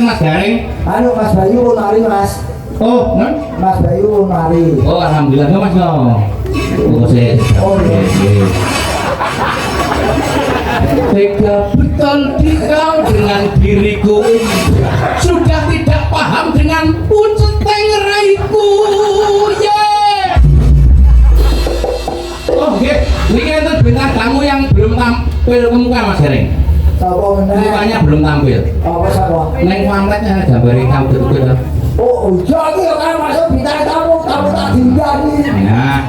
Mas Garing, anu Mas Bayu nari Mas. oh, Mas Bayu nari. oh alhamdulillah Mas no. Oh sih. Oh iya. Tega betul kau dengan diriku, sudah tidak paham dengan puceteng raiku, yeah. Oh oke, ini itu bintang tamu yang belum tampil ke muka Mas Garing. Sapa meneh? Mukanya belum tampil. Apa sapa? Neng pamretnya gambari kamu betul. Oh, iya iki kan masuk bintang tamu tak dindani. Nah.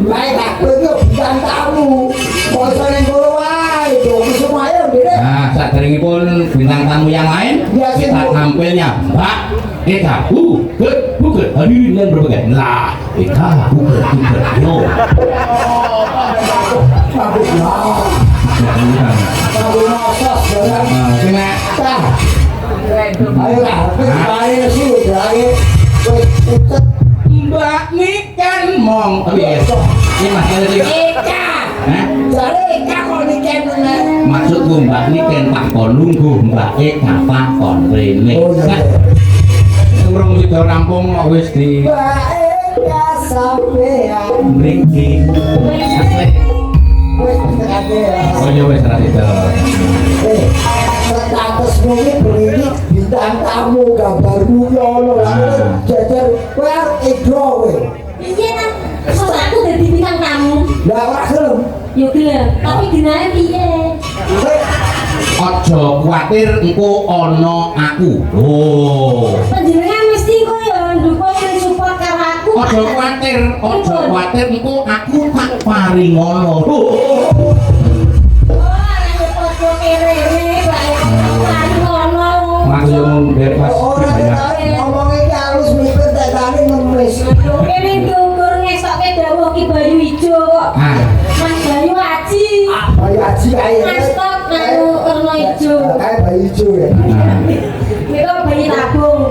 Baik tak begitu bintang tamu. Kok iso ning kono wae, dong semuanya ndek. Nah, saderengipun bintang tamu yang lain, kita tampilnya Mbak Eka Buket hadirin yang berbagai. Lah, Eka Buket yo. Bagus lah. Bagus masak barang. Kena. Ayo lah, ayo sih lagi. Mbak Niken mong. Ini Mas Garing. Eka. Jare Eka kok Niken meneh. Maksudku Mbak Niken tak kon nunggu Mbak Eka tak kon rene. Urung sida rampung kok wis di Mbak Eka sampean. mriki. Oh iya wis ra sida. Status mungkin begini bintang tamu gambarmu ya Allah jajar kowe edro kowe iya kan kok aku dadi bintang tamu lah ora gelem yo gelem tapi dinae piye Aja kuwatir engko ana aku. Oh. panjenengan mesti kok ya ndukung dan support karo aku Aja kuwatir engko aku tak paringono. Maksudmu biar pas banyak. ngomongnya ki halus mikir tak tani ngemis Kene ndukur ngesokke dawuh Ki Bayu Ijo kok. Mas Bayu Aji. Bayu Aji kae Mas Tok karo Erno Ijo. kae Bayu Ijo ya Nika bayi tabung.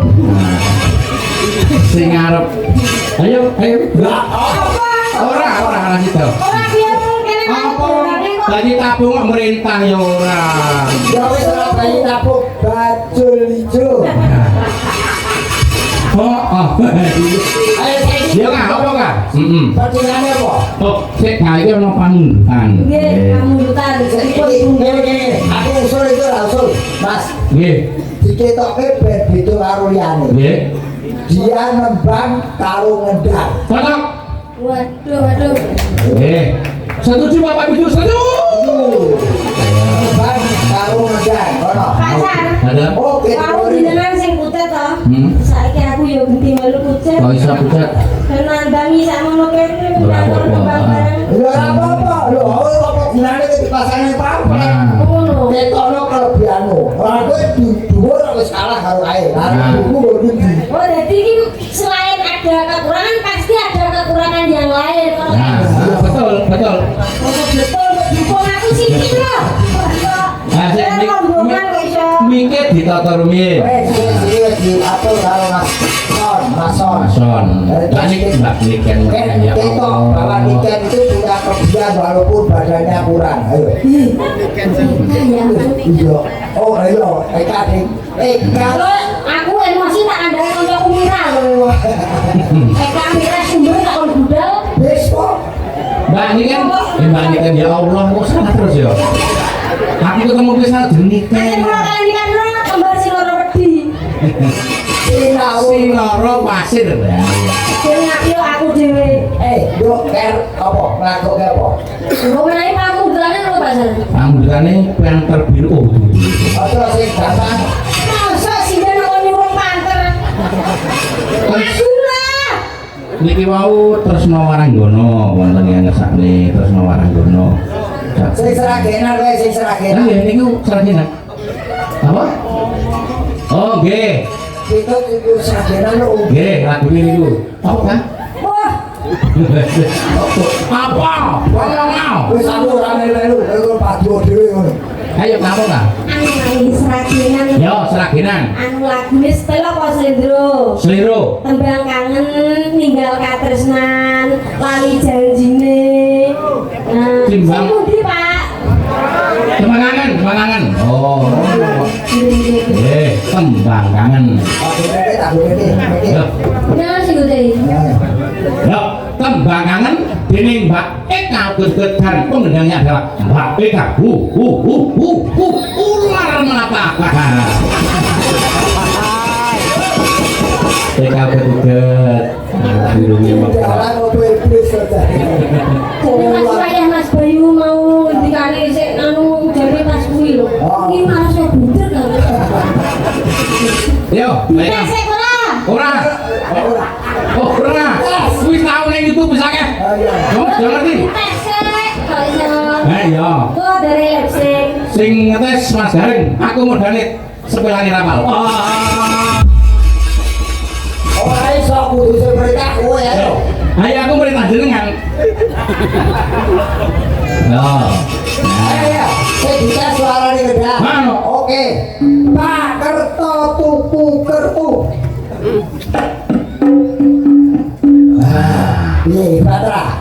Sing arep. Ayo. Ora sida. Ora biar kene Apa? Bayi tabung merintah ya ora. ya wis ora Bayu tabung bajul ijo Oh. ayo saiki Ya kan apa kan? pertunjukannya apa Oh, sik iki ono pamundutan. Nggih, kamundutan. Gini, aku usul itu lah usul, Mas. Nggih. Diketokke ben beda karo liyane. Nggih. Dia nembang karo ngendang. Cocok. Waduh. Nggih. Setuju Bapak Ibu setuju. Nembang karo ngendang, ono. Pacar. Ada. Oh, Kamu jenengan sing putet to? Saiki aku yo genti melu putet. Kok iso pucat? Dan nandangi sakmono kene. Ora apa-apa. Lho ora apa-apa, lho kok gunane dipasane pamrih. Ngono. Ketokno kelebihanmu. Ora kowe dhuwur wis kalah karo ae. Lah aku kok ndi? Oh, jadi ini selain ada kekurangan pasti ada kekurangan yang lain. Nah, betul. Betul, dukung aku sih loh. Nah, sik Rombongan kok iso. mikir ditata rumiyin. Wes diatur karo Mas Son. Lah niki Mbak Niken ya. Ketok bahwa Niken itu punya kelebihan walaupun badannya kurang. Ayo. Iya. Oh, ayo. Eka ding. Kalau aku emosi tak ada untuk Mira loh. Mira sumber tak on budal. besok Mbak Niken ya Allah kok salah terus ya. Aku ketemu pisan Niken. Kalian kan kembar si loro wedi. Si loro pasir. Jadi aku dhewe. yuk ker apa nglakoke apa Kok menawi pamudane lho Pak. Pamudane yang terbiru. aja sing gampang Masa sih dia kok nyuruh panter. Masula. Niki wau Tresna Waranggono wonten ing ngesakne Tresna Waranggono. Sing seragenan wae sing seragenan. Lah niku seragenan. Apa? Oh, nggih. Kita iku seragenan lho. Nggih, lagu niku. Apa kan? Wah, Apa? Ngomong. Wis aku ora melu, aku padu dhewe ngono. Ayo ngapa ta? anu lagi seragenan. Yo, seragenan. Anu lagune setel apa Slendro? Seliro. Tembang kangen ninggal katresnan lali janjine. Nah, Timbang. sing pundi, Pak? Kembangan. Oh. Kembang kangen. Aku rene tak rene. Yo, Nah, sing pundi? yo, kembang kangen dening Mbak Eka kegetan pengendangnya adalah Mbak Eka. Ular melata. Eka kegeget. Dirungi Jalan opo iblis saja. Jadi Mas Wayah Mas Bayu mau ngendikane sik anu jare Mas kuwi lho. Iki malah sok bunder kan. Yo, Bisa Eka. sik ora? Ora. Ora. Oh, ora. Wis tau ning YouTube bisa ke? Oh, jangan ngerti. Pesek kok iso. Iya. Kok dari lipsing. Sing ngetes Mas Garing, aku modalne sepelane rapal. Ora iso kudu sing perintah kowe ya. Ayo aku merintah jenengan. Yo. Ayo, sing bisa suarane kedah. Mano. Oke. Pak Kerto tuku kertu. Piye, Patra?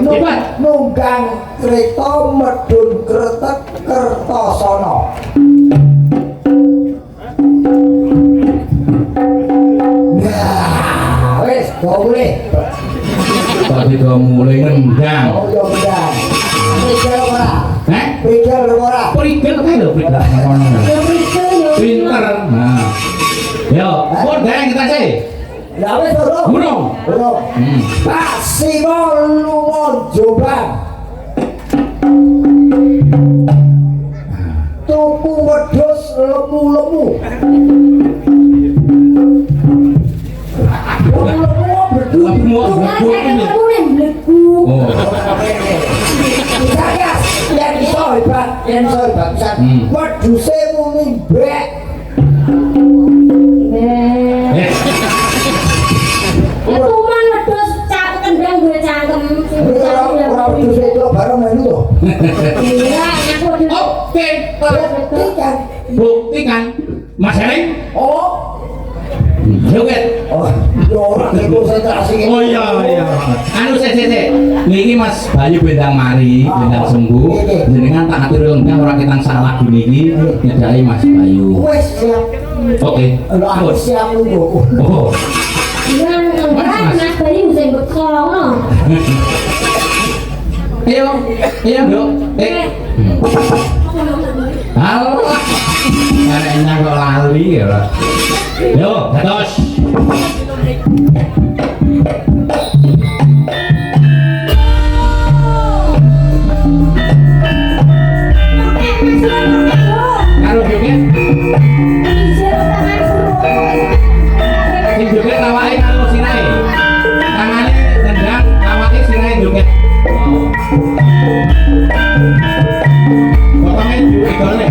Hebat. Nunggang kereta medun kretek Kertosono. Nah, wis boleh. Tadi do mulai ngendang. Oh, yo benar. Prigel ora? Heh? Prigel ora? Prigel kae lho prigel. Yo mriko yo. Pinter. Nah. Yo, kok deng kita sih? Ya wis lho. Burung. Burung. Pak Simo lunga Jombang. Tuku wedhus lemu-lemu. Lemu Aku nek mlebu. Oh. Saya yang iso hebat, yang iso hebat pisan. Wedhuse muni brek. Eh. Kuman wedhus cak kendang gue cangkem. Ora wedhuse itu bareng melu to. Iya, aku Oke, Buktikan. buktikan. Mas Garing. Oh, Joget. oh, yo ora konsentrasi. Oh iya. Anu sik. Niki Mas Bayu bendang mari, bendang sembuh. Jenengan tak atur lengkap ora ketang salah lagu niki nyedaki Mas Bayu. Wes siap. Oke. Lho aku siap nunggu. Oh. Iya, Mas Bayu sing bekong. Ayo, Dok. Halo. Karena kok lali ya. Yo, dados. Karo joget. Sing joget awake karo sirahe. Tangane nendang, awake sirahe joget. Potongnya joget gole.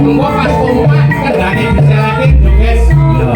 Engko pas kompak kendane diseleke joget. Lho.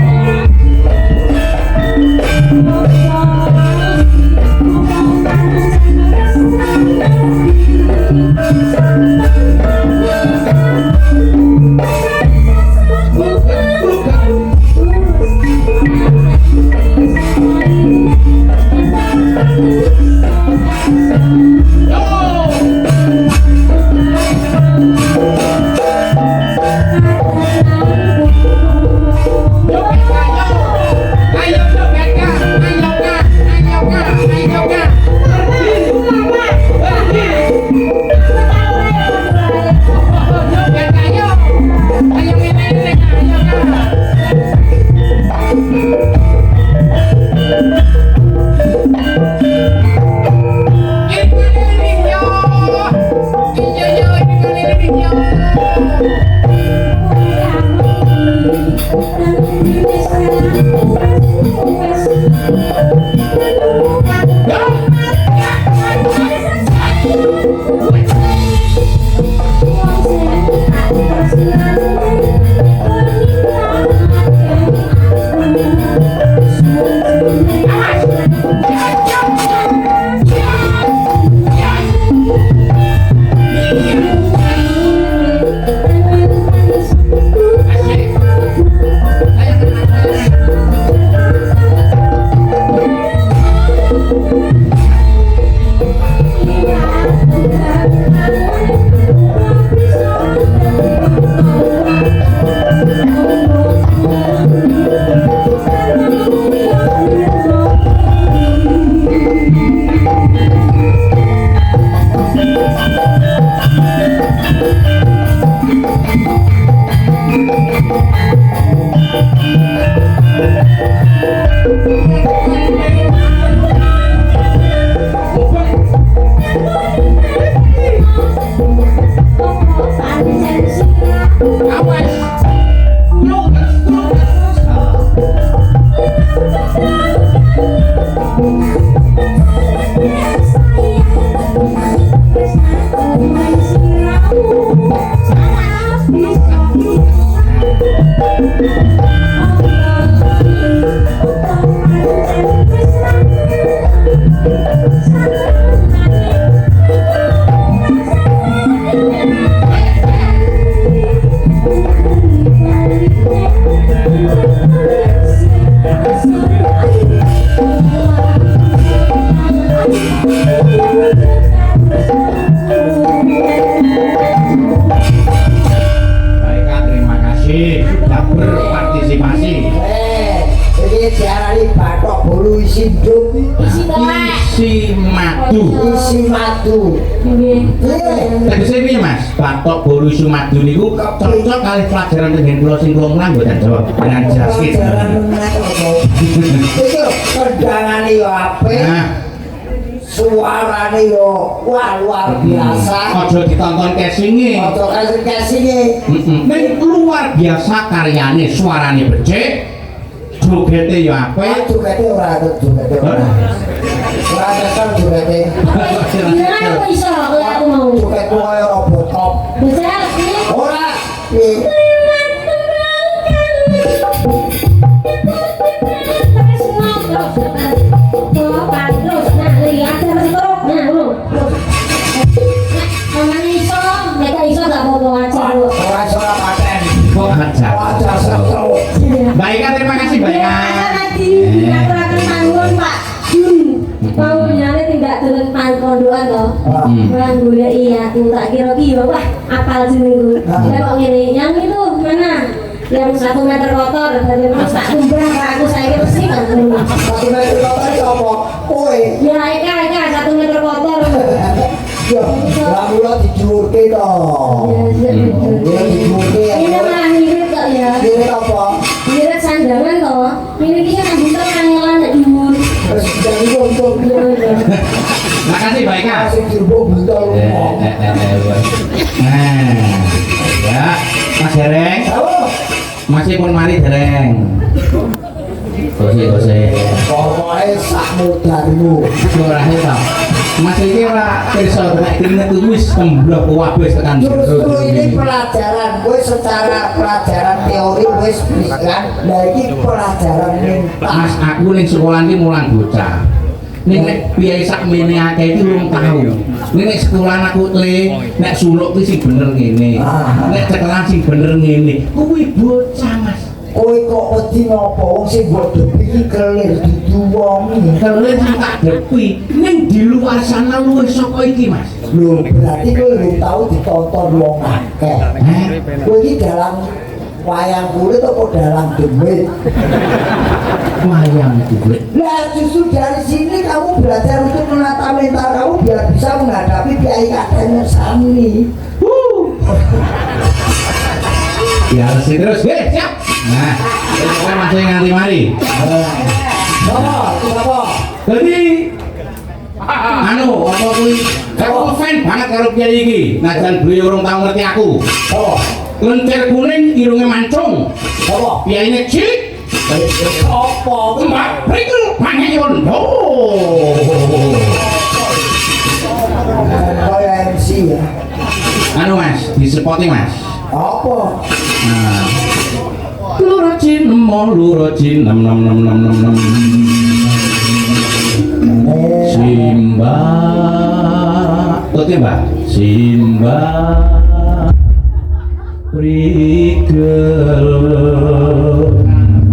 Isi piye Mas? Batok bolu isu madu niku cocok kali pelajaran dengan kula sing kula mulang mboten jawab dengan jaskit. Itu kendangane yo apik. Suarane yo wah luar biasa. Aja ditonton casinge. Aja casinge. Ning luar biasa karyane, suarane becik. Jogete yo apik. Jogete ora jogete ora. Ora tekan jogete. Apa iso aku mau. Joget koyo robot top. Bisa sih. Ora. Baik, terima kasih banyak. Mau nyari tidak turun pangkondoan loh. Orang gue iya tuh tak kira-kira wah apal seminggu. Kalau ini yang itu mana? Yang 1 meter kotor dari mas tak kumbrah aku saya kira sih kan. 1 meter kotor itu apa? Kowe. Ya ika 1 meter kotor. Ya, mula dijurke to. Ya dijurke. Ini malah ngirit kok ya. Ngirit apa? Ngirit sandangan toh. Ini kita kan buntel kangelan nek dhuwur. Terus jadi untuk makasih Mbak Ika. Masih dirbuk buntel. Nah, ya Mas Dereng. Masih pun mari Dereng. Gosek. Pokoknya sak mudarmu. Ora heto. Mas iki ora pirsa nek dingetu wis temblok wabes tekan Justru ini pelajaran, gue secara pelajaran teori wis kan. Nah ini pelajaran mental. Mas aku ning sekolah iki mulang bocah. Ning nek piye sak mene akeh iki urung tau. Ning nek sekolah aku le nek suluk ki sing bener ngene. Nek cekelan sing bener ngene. Kuwi bocah Mas. Kowe kok wedi ngopo wong sing mbok depi iki kelir diduwongi. Kelir sing tak depi ning di luar sana luwih saka iki Mas. Lho berarti kowe lu tau ditonton wong akeh. Kowe iki dalam wayang kulit apa dalam demit? Wayang kulit. Nah justru dari sini kamu belajar untuk menata mental kamu biar bisa menghadapi Kiai Kadang Sami. Ya harus terus, siap. Nah, kita masih nganti mari. Apa? Jadi, anu, apa kuwi? Aku fan banget karo Kiai iki. Najan beliau urung tau ngerti aku. Apa? Lentir kuning, irunge mancung. Apa? Piyaine cilik. Apa? Mbak, prikul pangayon. Kayak MC ya. Anu Mas, disepoti Mas. Apa? Nah. Lurajin nem. Simba. Tote Mbak. Simba. Prigel.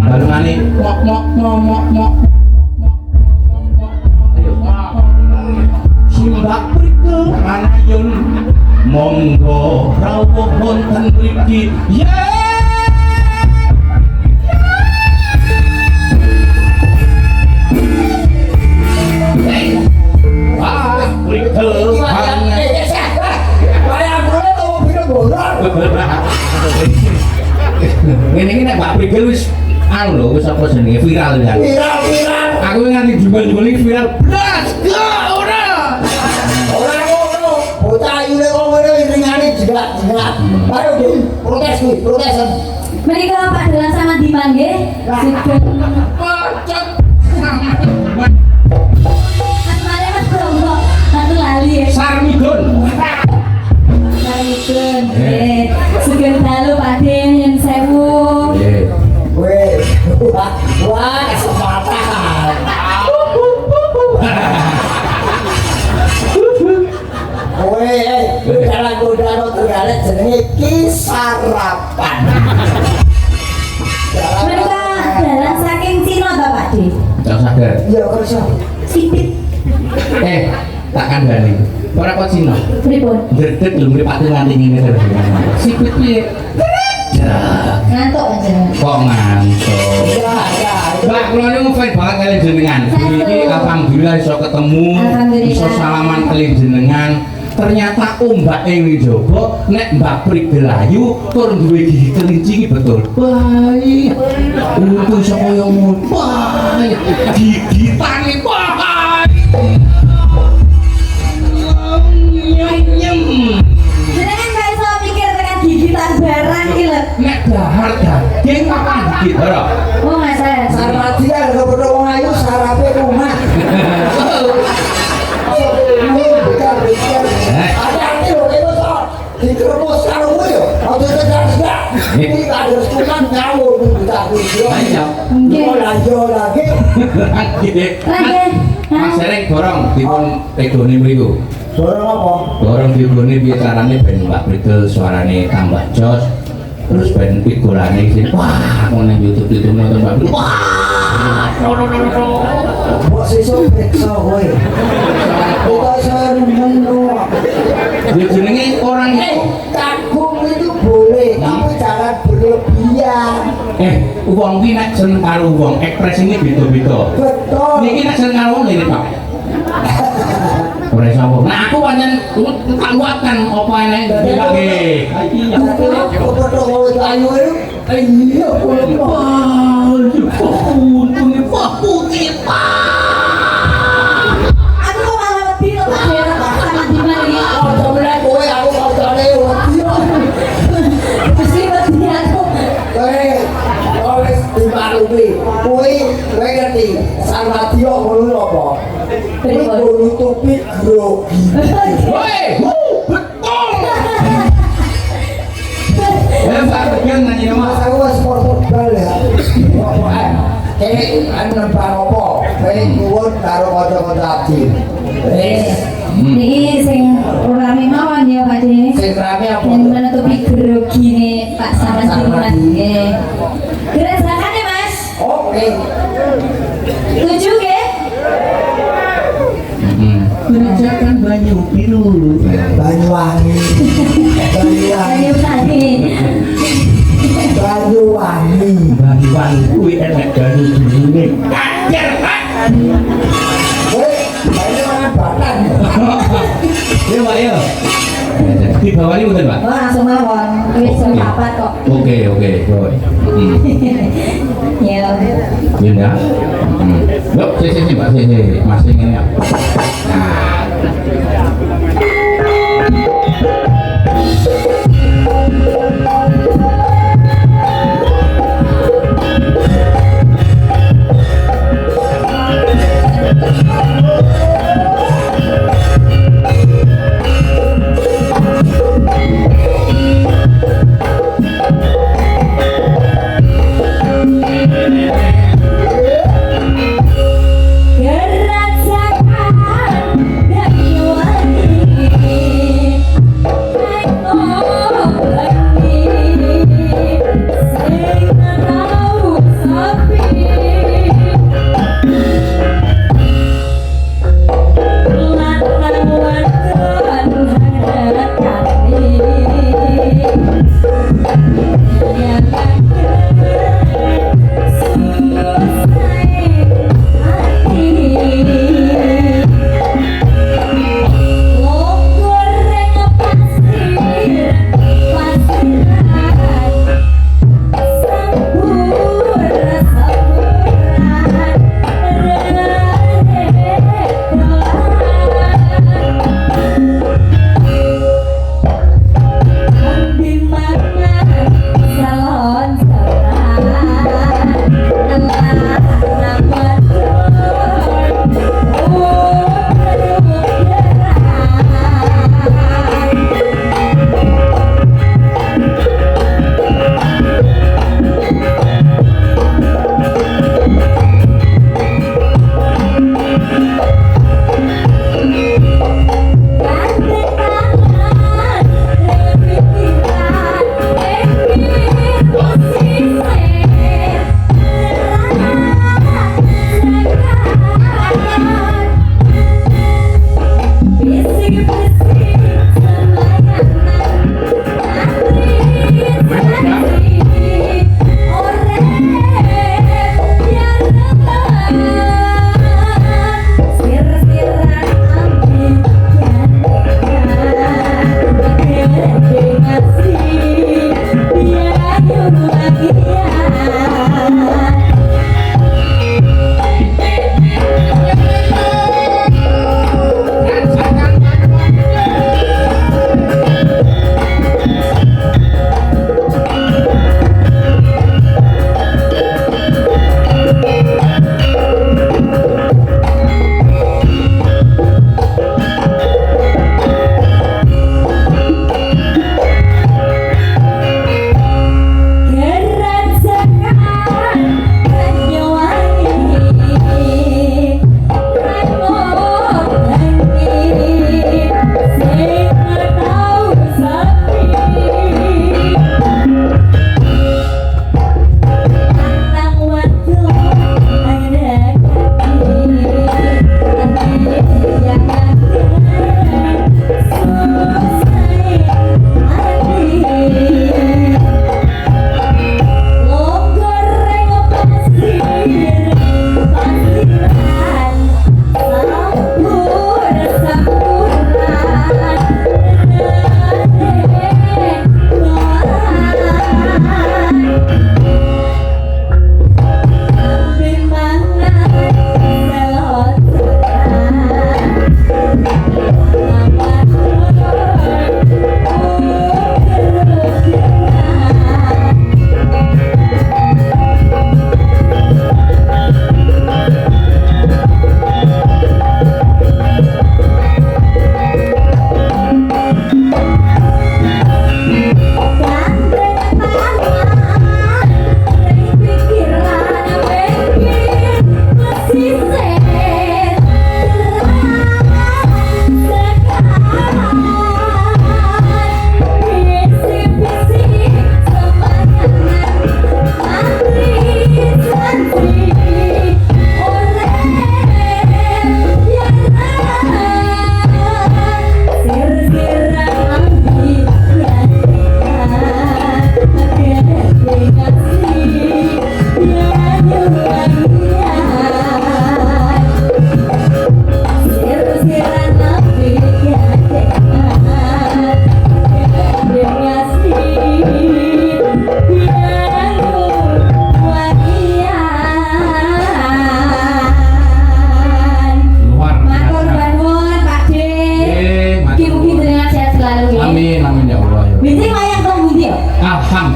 Barengane mok. Simba prigel manayun. Monggo rawuh wonten mriki. Ini nek Pak Prigel wis anu lho wis apa jenenge viral ya. Viral. Aku nganti jumbel-jumbel iki viral. Blas, ora. Ora ngono. Bocah ayune kok ngene ringane jerak-jerak. Ayo Dik, protesan. Mereka Pak Dalan sama Diman nggih. Sugeng. Pocot. Asmane Mas Bro. Satu lali ya. Sarmidun. Sarmidun. Sugeng dalu Pak De yen sewu. Weh, wah kesempatan. Weh, dalam godano tergalet jenenge Ki Sarapan. Mereka dalan saking Cina ta Pak De? Cak sadar. Iya kerja. Sipit. Tak kandhani. Ora kok Cina. Pripun? Dredet lho mripate nganti ngene terus. Sipit piye? Ngantuk aja. Kok ngantuk? Ya. Mbak, kula niku ngefans banget kalian jenengan. Iki alhamdulillah iso ketemu, iso salaman kalian jenengan. Ternyata ombak ing njaba nek Mbak Prigel ayu tur duwe gigi kelinci iki betul. Baik. Untung iso kaya ngono. Baik. Gigitane baik. Nyem. Jenengan gak iso mikir tekan gigitan barang iki lho. Nek dahar daging apa gigit ora? Oh, Mas saya. Sarmadi kan gak perlu wong ayu sarape rumah. Ada lho itu soal dikeremus karo kowe yo. Aja cedak-cedak. Iki kados kuman ngawur buta video. Ayo. Yo lagi. Mas Sereng dorong dipun tegone mriku. Dorong apa? Dorong digone piye carane ben Mbak Prigel suarane tambah jos. Terus ben figurane sing wah ngono YouTube itu nonton Mbak Prigel. Wah. Mbok sesuk periksa kowe. Kita seneng. Ya jenenge orang itu Kagum itu boleh, tapi jangan berlebihan. wong ki nek seneng karo wong ekspresine beda-beda. Betul. Niki nek seneng karo wong ngene Pak. Ora iso apa. Nah aku pancen tak luapkan apa enek dipake. Iya. Foto kowe ayu itu. Iya, Untungnya Pak Putih Pak. Aku kok malah wedi to Pak De sama Diman iki. Oh, mulai kowe aku kancane wedi. Mesti wedi aku. Kowe wis dimaklumi. Kowe Sarwadya ngono apa? Kuwi nutupi grogi. Woi, betul. Pak Tegan nanya nama. Mas aku wis Portugal ya. Nembang apa? Kowe nuwun karo kanca-kanca abdi. Niki sing rame mawon ya Pak De. Sing rame apa? Yang menutupi grogine Pak Sarmadi Mas. Nggih. Gerakan ya Mas. Oke. Tujuh nggih. Menjakan banyu biru. Banyuwangi. Banyuwangi. Ayo tadi. Banyuwangi. Banyuwangi kuwi enek banyu birune. Ajar. Kowe Banyuwangi Batan. Ya Pak ya. Di bawah ini mungkin Pak. Oh langsung mawon. Wis jam 4 kok. Oke. Ya. Ya. Yuk, sini Pak, sini. Masih ini ya. Nah. Gerak sakan dan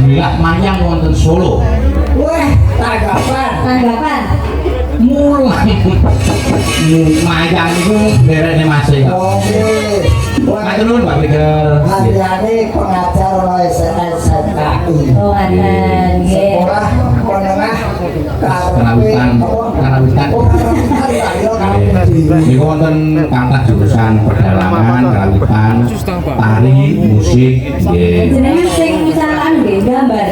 Alhamdulillah mayang wonten Solo. Wah, tanggapan. Tanggapan. Mulang mayang itu derene Mas ya. Oke. Wah, Matur nuwun Pak Miguel. hadiahnya pengajar oleh SNKI. Oh, ngaten nggih. Sekolah menengah Karawitan. Niku wonten kangthah jurusan pedalangan, karawitan, tari, musik, nggih. Jenengan sing misalan nggih gambar.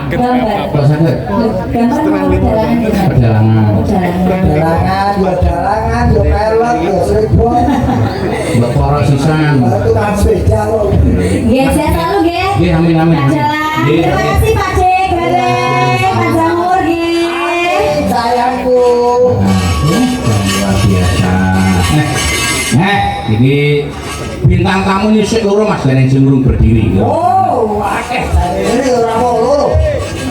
Gambar. Kok saged Gambar mau dalangan jenengan. pedalangan. Dalangan. Dalangan, ya pelot, ya seribon. Mbok para sisan. Itu kan sepeda kok. Nggih, sehat selalu nggih. Nggih, amin amin. Pak Jalan. Nggih. Terima kasih Pak Cek, Pak Jamur nggih. Sayangku. Luar biasa. Ini bintang tamu ini sik loro Mas Ganeng sing urung berdiri. Oh, akeh ini orang loro.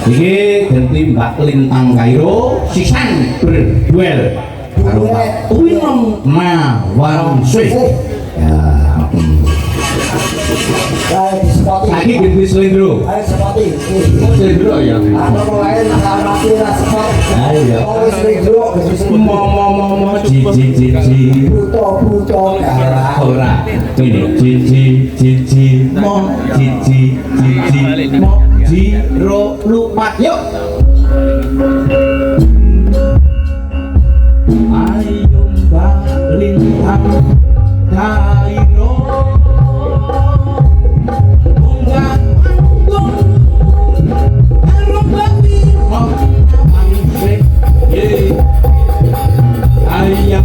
Iki ganti Mbak Lintang Kairo sisan berduel karo Pak Winong Mawangswe. Ya. Kayak di sepoti. Saiki ganti Slendro. Ayo sepoti. Slendro ya. Aku mulai mati lah sepot. Ayo. Oh, selingkuh, Momo ji buto ora ini ji mo ji mo jiro lupa yuk ayo Mbak Lintang Kairo unggah panggung karo Mbak Wiro Mangswe ayam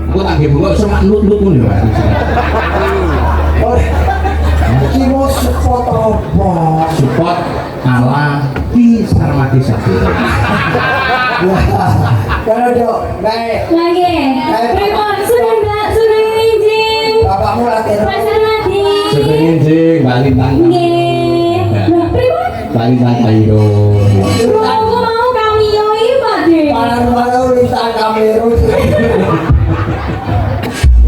aku tak nggih bunga semak nut-nut ngono ya. Iki mau sepot apa? Support ala Ki Sarmati Sabdo. Wah, kalau dok, baik. Lagi. Pripun sudah izin. Bapakmu latihan. Pak Sarmadi. Sebenarnya sih Mbak Lintang. Nggih. Lah pripun? Mbak Lintang Kairo. Aku mau cameo iki Pak De. Malam-malam lintang kamera.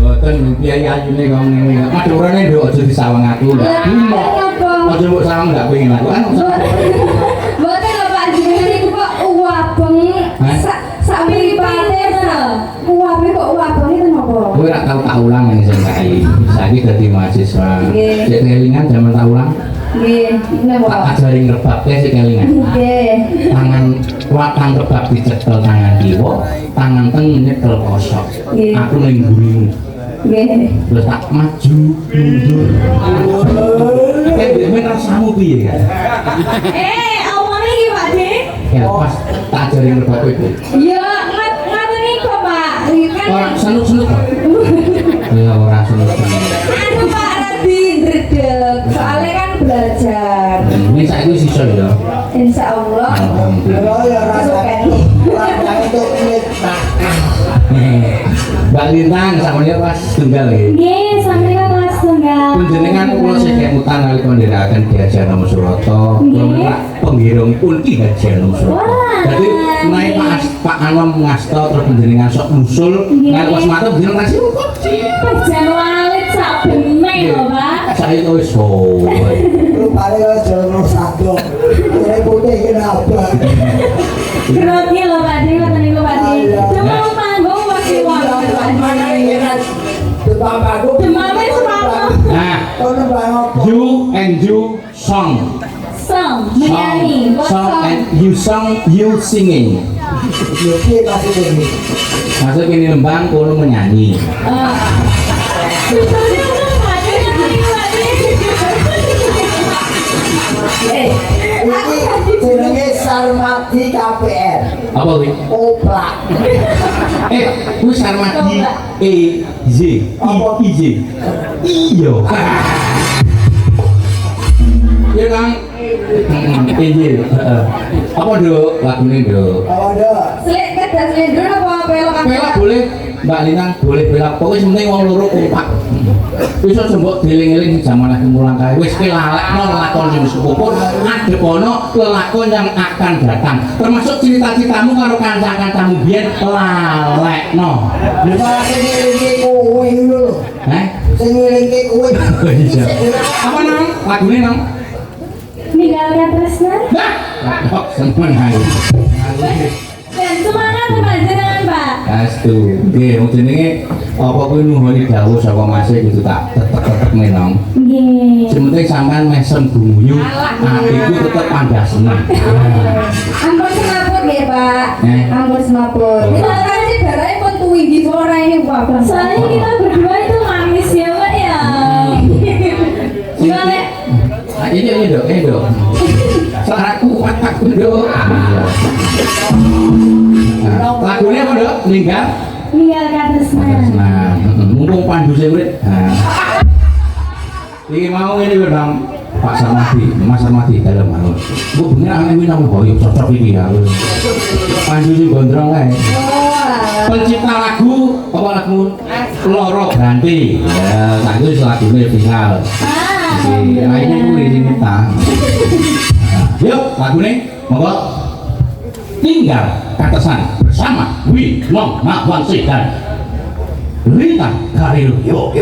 Boten piye ayune kok ngene. Madurane nduk aja disawang aku lho. Aja mbok sawang ndak pengen aku kan. Boten lho Pak jenengan niku kok uwabeng sak mripate to. Uwabe kok uwabeng itu napa? Kowe ora tau tak ulang ning SMKI. Saiki dadi mahasiswa. Nggih. Cek kelingan jaman tak ulang. Nggih, Tak napa? ajari ngrebabke sik kelingan. Nggih. Tangan watang rebab dicekel tangan kiwa, tangan teng nyekel kosok. Nggih. Aku ning mburimu. Nggih. Terus tak maju mundur. Kayak rasamu piye kan? Omongnya iki Pak De. Ya pas tak ajari ngrebab kowe. Ya, ngaten niku Pak. Kan Ora senuk-senuk. Ya ora senuk-senuk. anu Pak Radi ndredeg. Soalnya kan belajar. Ini saiki sisa ya. Insyaallah. Alhamdulillah. Kalau ya rasanya rasanya itu kulit nakal. Mbak Lintang sampeyan pas tunggal nggih. Nggih, sampeyan kelas tunggal. Panjenengan kula sing kemutan nalika ndherekaken Ki Nomo Surata, Nggih. kula penggirung pun Ki Nomo Surata. Wah. Dadi naik Pak Anom ngasta terus panjenengan sok musul, Nggih. nek wis mateng jeneng kasih kok. Pajan walit sak benek lho Pak. Saiki wis sowan. Rupanya kalau jalan satu, ini putih kenapa? Grogi lho Pak De, ngoten niku Pak De. Demam panggung masih wonten Pak De. Demamnya semapa? Nah, you and you song. Song, menyanyi, Song song. and you song, you singing. Masuk ini lembang, kono menyanyi. Susahnya tuh Pak De, ngerti Pak De. Ini jenenge Sarmadi KPR. Apa kuwi? Oplak. Kuwi Sarmadi EJ. IJ. Iya. Ya Kang. EJ. Apa Dok? Lagune Dok. Kalau ada Selik kedas lendur apa pelok? Pelak boleh Mbak Lina boleh belak pokoknya penting wong loro kompak. Wis aja mbok dieling-eling jaman aku mulang kae. Wis kowe lalekno lakon sing sepupur, adepono lelakon yang akan datang. Termasuk cerita-ceritamu karo kanca-kancamu biyen lalekno. Lha malah sing ngelingi kowe lho. Heh? Sing ngelingi kowe. Iya. Apa nang? Lagune nang? Ninggalkan tresna. Nah, kok seneng ae. Dan semangat panjenengan, Pak. Astu, nggih wong jenenge apa kuwi nuhuni dawuh saka Masih kudu tak tetek-tetek menong. Nggih. Sing penting sampean mesem bumbuyu, atiku tetep pandah seneng. Ampun semaput nggih, Pak. Ampun semaput. Oh. Kita kan sih barangnya pun tuwi di suara ini Pak. Soalnya kita berdua itu manis ya Pak ya. Gimana? Nah, ini dok, suaraku mataku dok. Nah, lagunya apa dok? Ninggal? Ninggalkan tresna. Nah, mumpung pandu saya urip. Nah, ini mau ini berdam Pak Sarmadi, Mas Sarmadi dalam anu. Bu bener aneh minang boyok cocok ini ya. Pandu sing gondrong kae. Pencipta lagu apa lagu Loro Ganti. Ya, tak itu lagunya final. Nah ini kuwi sing kita. Yuk, lagunya monggo. Tinggal Katesan bersama Winong Nawangsi dan Rita Karir. Yuk.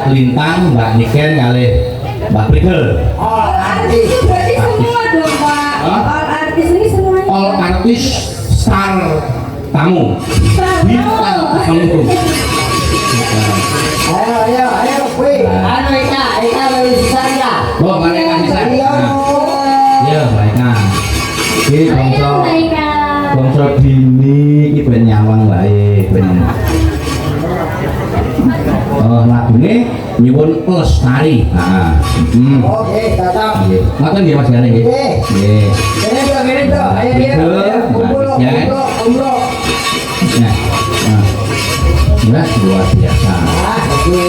Mbak Lintang, Mbak Niken kali Mbak Prigel. All Artis artis. itu berarti semua dong Pak. Hah? All artis ini semuanya. All artis star tamu. Bintang tamu. Ayo, kuy. Anu Ika bisa ya. Oh, mereka bisa. Iya, Iya, mereka. Iki bangsa Mereka. bangsa dini iki ben nyawang wae ben. Oh, lagune nyuwun Lestari. Heeh. Oke, datang. Nggih. Ngoten nggih Mas Gane nggih. Nggih. Nggih. Ini dong. Ayo, kumpul. Nah. Nah, luar biasa. Oke.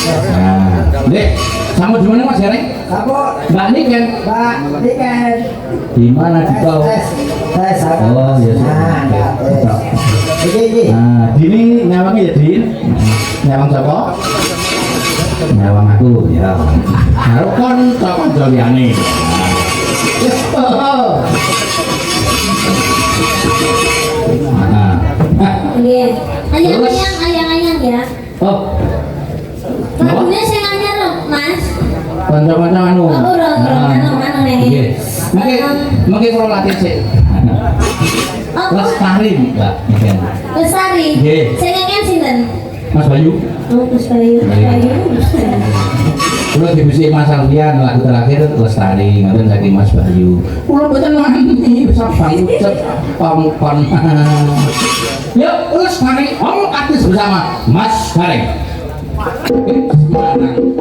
Nah, Dek, sama di mana Mas Gane? Kamu, Mbak Niken. Mbak, ini kan. Di mana di kau? Tes. Oh, iya, Nah, iya. tes. Ini. Nah, Dini nyawangnya ya Din. Nyawang siapa? Nyawang aku ya. Karo kanca liyane. Nah. Iya. Ayang-ayang ya. Oh, Lagunya saya anyar loh, Mas. kanca-kanca anu. Oh, urung, anu nih. Nggih. Mungkin kalau latih sih. Oh, Lestari, Mbak. Niken. Lestari. Nggih. Saya nyanyian sinten? Mas Bayu. Oh, Mas Bayu. Kulo dibisik Mas Alfian lagu terakhir Lestari ngoten saking Mas Bayu. Kulo mboten wani bisa banget pamukon. Yuk Lestari all artis bersama Mas Gareng. Semarang.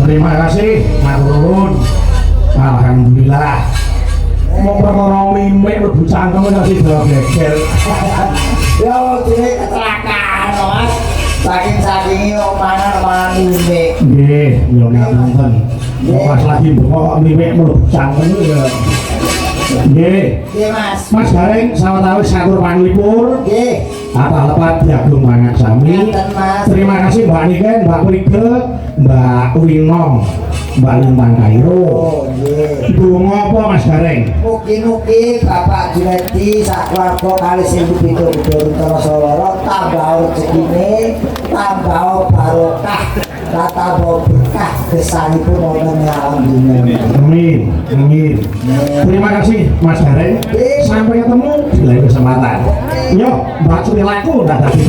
Terima kasih, matur nuwun. Alhamdulillah. Mau perkara mimik mlebu cangkem kasih jawab geger. Ya dene kecelakaan Mas. Saking-saking omongan ini. Nggih, yo ngapunten. Pas lagi mbok mimik mlebu cangkem ya. Nggih. Nggih Mas. Mas Gareng sawetawis satur panglipur. Nggih. Apa lepat Diagung Mangat Sami. Ngaten, Mas. Terima kasih Mbak Niken, Mbak Prige, Mbak Winong, Mbak Lintang Kairo. Oh, nggih. Donga apa Mas Gareng? Mugi-mugi Bapak Junedi sak keluarga kali sing beda-beda Tersoloro tambah rezekine, tambah barokah, tambah berkah kesanipun wonten ing alam dunya. Amin, amin. Terima kasih Mas Gareng. Sampai ketemu di lain kesempatan. Yo, Mbak Surilaku udah tadi